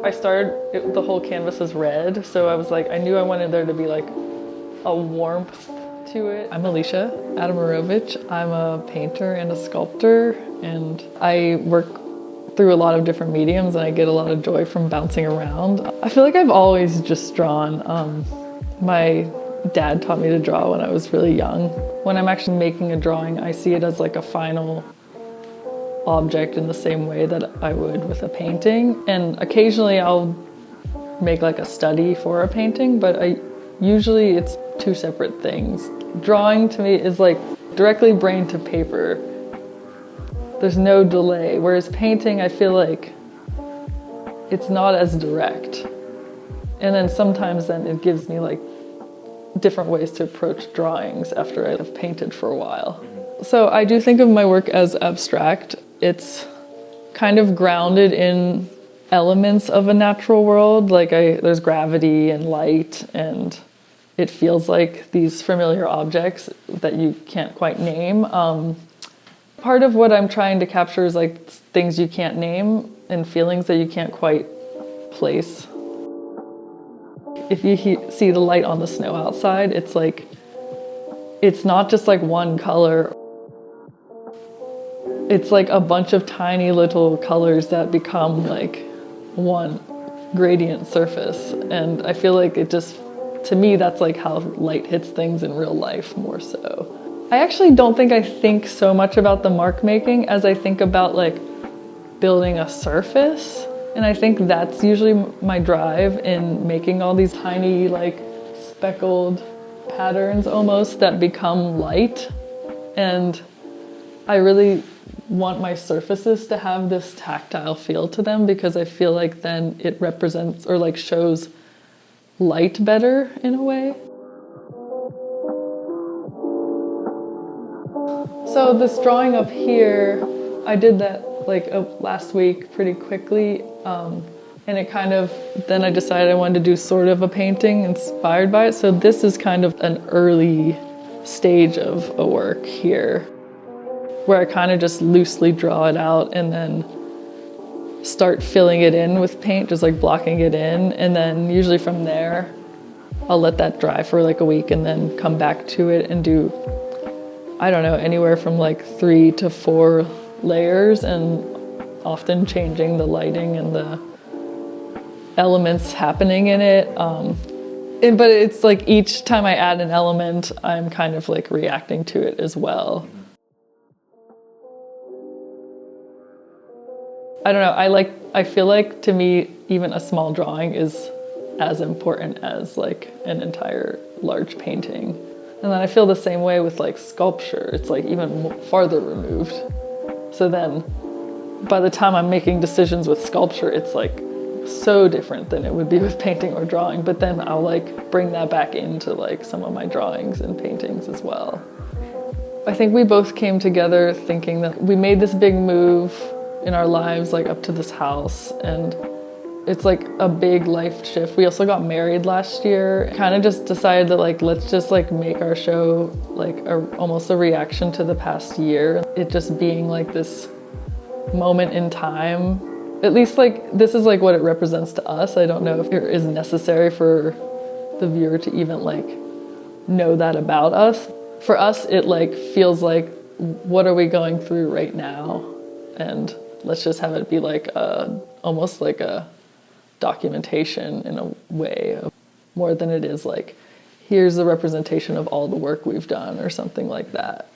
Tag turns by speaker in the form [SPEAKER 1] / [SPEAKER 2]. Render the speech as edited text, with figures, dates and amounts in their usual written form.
[SPEAKER 1] I started, the whole canvas is red, so I was like, I knew I wanted there to be like a warmth to it. I'm Alicia Adamerovich. I'm a painter and a sculptor, and I work through a lot of different mediums, and I get a lot of joy from bouncing around. I feel like I've always just drawn. My dad taught me to draw when I was really young. When I'm actually making a drawing, I see it as like a final object in the same way that I would with a painting. And occasionally I'll make like a study for a painting, but usually it's two separate things. Drawing to me is like directly brain to paper. There's no delay, whereas painting, I feel like it's not as direct. And then sometimes then it gives me like different ways to approach drawings after I've painted for a while. So I do think of my work as abstract. It's kind of grounded in elements of a natural world. Like there's gravity and light, and it feels like these familiar objects that you can't quite name. Part of what I'm trying to capture is like things you can't name and feelings that you can't quite place. If you see the light on the snow outside, it's like, it's not just like one color. It's like a bunch of tiny little colors that become like one gradient surface. And I feel like it just, to me, that's like how light hits things in real life more so. I actually don't think I think so much about the mark making as I think about like building a surface. And I think that's usually my drive in making all these tiny like speckled patterns almost that become light. And I really want my surfaces to have this tactile feel to them, because I feel like then it represents or like shows light better in a way. So this drawing up here, I did that like last week pretty quickly, and it kind of, then I decided I wanted to do sort of a painting inspired by it. So this is kind of an early stage of a work here, where I kind of just loosely draw it out and then start filling it in with paint, just like blocking it in. And then usually from there, I'll let that dry for like a week and then come back to it and do, I don't know, anywhere from like 3 to 4 layers, and often changing the lighting and the elements happening in it. But it's like each time I add an element, I'm kind of like reacting to it as well. I don't know, I feel like to me, even a small drawing is as important as like an entire large painting. And then I feel the same way with like sculpture. It's like even farther removed. So then by the time I'm making decisions with sculpture, it's like so different than it would be with painting or drawing. But then I'll like bring that back into like some of my drawings and paintings as well. I think we both came together thinking that we made this big move in our lives, like up to this house, and it's like a big life shift. We also got married last year. Kind of just decided that like, let's just like make our show like almost a reaction to the past year. It just being like this moment in time. At least like, this is like what it represents to us. I don't know if it is necessary for the viewer to even like know that about us. For us, it like feels like, what are we going through right now? And let's just have it be like almost like a documentation in a way, more than it is like, here's the representation of all the work we've done or something like that.